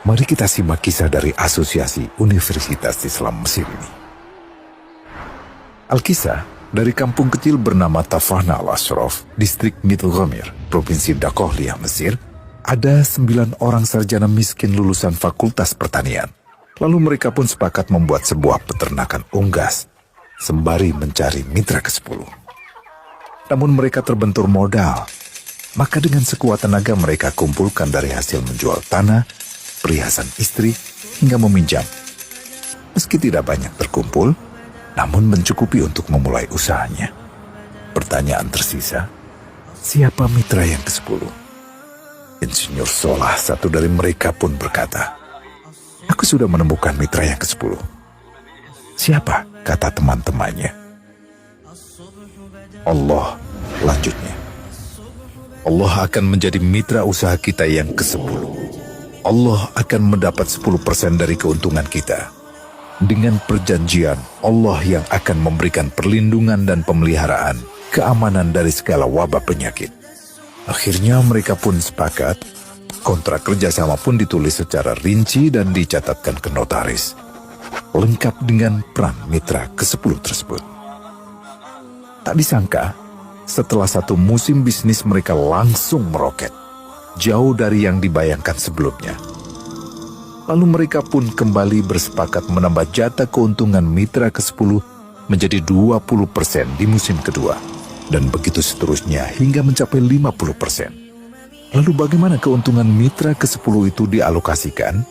Mari kita simak kisah dari Asosiasi Universitas Islam Mesir ini. Al-Kisah dari kampung kecil bernama Tafahna al-Ashraf, distrik Middle Ghamir, provinsi Dakohlia, Mesir, ada 9 orang sarjana miskin lulusan fakultas pertanian. Lalu mereka pun sepakat membuat sebuah peternakan unggas, sembari mencari mitra ke-10. Namun mereka terbentur modal, maka dengan sekuat tenaga mereka kumpulkan dari hasil menjual tanah, perhiasan istri, hingga meminjam. Meski tidak banyak terkumpul, namun mencukupi untuk memulai usahanya. Pertanyaan tersisa, siapa mitra yang ke-10? Insinyur Solah, satu dari mereka pun berkata, "Aku sudah menemukan mitra yang ke-10. Siapa?" kata teman-temannya. "Allah," lanjutnya. "Allah akan menjadi mitra usaha kita yang ke-10. Allah akan mendapat 10% dari keuntungan kita. Dengan perjanjian, Allah yang akan memberikan perlindungan dan pemeliharaan, keamanan dari segala wabah penyakit." Akhirnya mereka pun sepakat. Kontrak kerjasama pun ditulis secara rinci dan dicatatkan ke notaris, lengkap dengan peran mitra ke-10 tersebut. Tak disangka, setelah 1 musim bisnis mereka langsung meroket, jauh dari yang dibayangkan sebelumnya. Lalu mereka pun kembali bersepakat menambah jatah keuntungan mitra ke-10 menjadi 20% di musim kedua, dan begitu seterusnya hingga mencapai 50%. Lalu bagaimana keuntungan mitra ke-10 itu dialokasikan?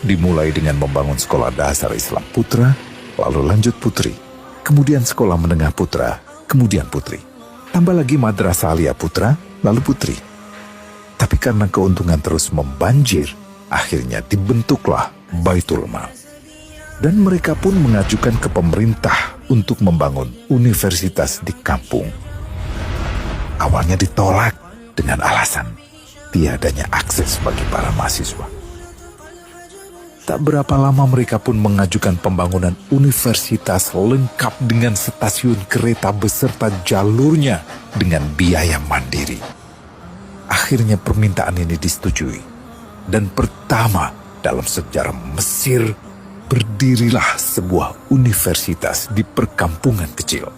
Dimulai dengan membangun sekolah dasar Islam putra, lalu lanjut putri, kemudian sekolah menengah putra, kemudian putri. Tambah lagi madrasah aliyah putra, lalu putri. Tapi karena keuntungan terus membanjir, akhirnya dibentuklah Baitul Mal. Dan mereka pun mengajukan ke pemerintah untuk membangun universitas di kampung. Awalnya ditolak dengan alasan tiadanya akses bagi para mahasiswa. Tak berapa lama mereka pun mengajukan pembangunan universitas lengkap dengan stasiun kereta beserta jalurnya dengan biaya mandiri. Akhirnya permintaan ini disetujui, dan pertama dalam sejarah Mesir berdirilah sebuah universitas di perkampungan kecil.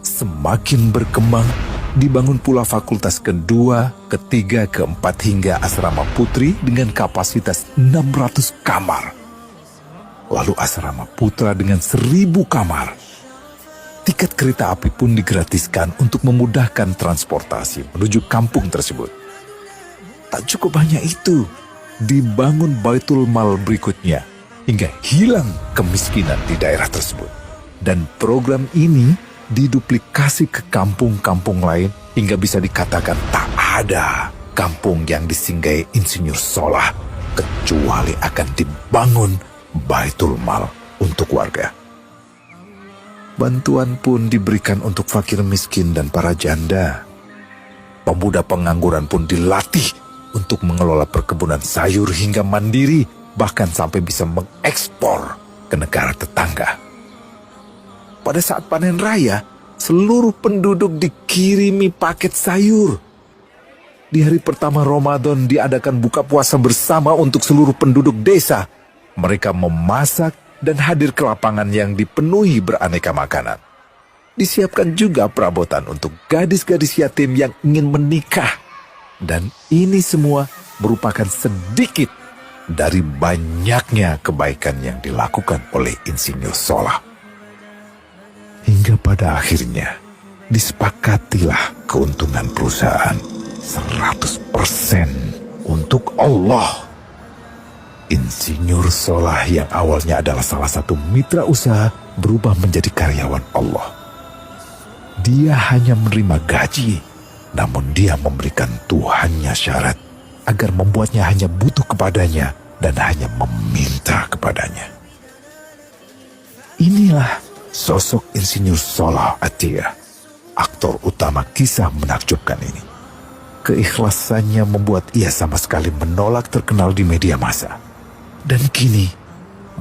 Semakin berkembang, dibangun pula fakultas kedua, ketiga, keempat hingga asrama putri dengan kapasitas 600 kamar. Lalu asrama putra dengan 1000 kamar. Tiket kereta api pun digratiskan untuk memudahkan transportasi menuju kampung tersebut. Tak cukup hanya itu, dibangun Baitul Mal berikutnya hingga hilang kemiskinan di daerah tersebut. Dan program ini diduplikasi ke kampung-kampung lain hingga bisa dikatakan tak ada kampung yang disinggahi Insinyur Solah kecuali akan dibangun Baitul Mal untuk warga. Bantuan pun diberikan untuk fakir miskin dan para janda. Pemuda pengangguran pun dilatih untuk mengelola perkebunan sayur hingga mandiri, bahkan sampai bisa mengekspor ke negara tetangga. Pada saat panen raya, seluruh penduduk dikirimi paket sayur. Di hari pertama Ramadan diadakan buka puasa bersama untuk seluruh penduduk desa. Mereka memasak dan hadir ke lapangan yang dipenuhi beraneka makanan. Disiapkan juga perabotan untuk gadis-gadis yatim yang ingin menikah. Dan ini semua merupakan sedikit dari banyaknya kebaikan yang dilakukan oleh Insinyur Solah. Hingga pada akhirnya disepakatilah keuntungan perusahaan 100% untuk Allah. Insinyur Solah yang awalnya adalah salah satu mitra usaha berubah menjadi karyawan Allah. Dia hanya menerima gaji, namun dia memberikan Tuhannya syarat agar membuatnya hanya butuh kepadanya dan hanya meminta kepadanya. Inilah sosok Insinyur Solah Atiyah, aktor utama kisah menakjubkan ini. Keikhlasannya membuat ia sama sekali menolak terkenal di media massa. Dan kini,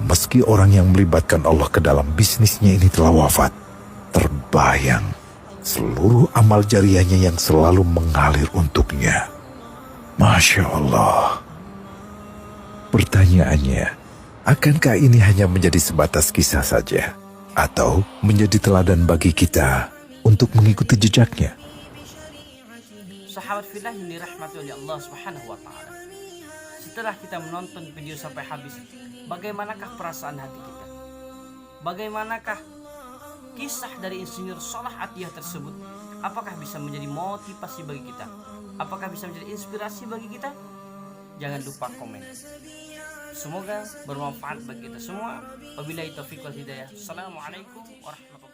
meski orang yang melibatkan Allah ke dalam bisnisnya ini telah wafat, terbayang seluruh amal jariahnya yang selalu mengalir untuknya. Masya Allah, Pertanyaannya, akankah ini hanya menjadi sebatas kisah saja? Atau menjadi teladan bagi kita untuk mengikuti jejaknya? Sahabat fillah yang dirahmati oleh Allah Subhanahu wa taala. Setelah kita menonton video sampai habis, bagaimanakah perasaan hati kita? Bagaimanakah kisah dari insinyur Salah Atiyah tersebut? Apakah bisa menjadi motivasi bagi kita? Apakah bisa menjadi inspirasi bagi kita? Jangan lupa komen. Semoga bermanfaat bagi kita semua. Wabillahi taufiq wal hidayah. Assalamualaikum warahmatullahi wabarakatuh.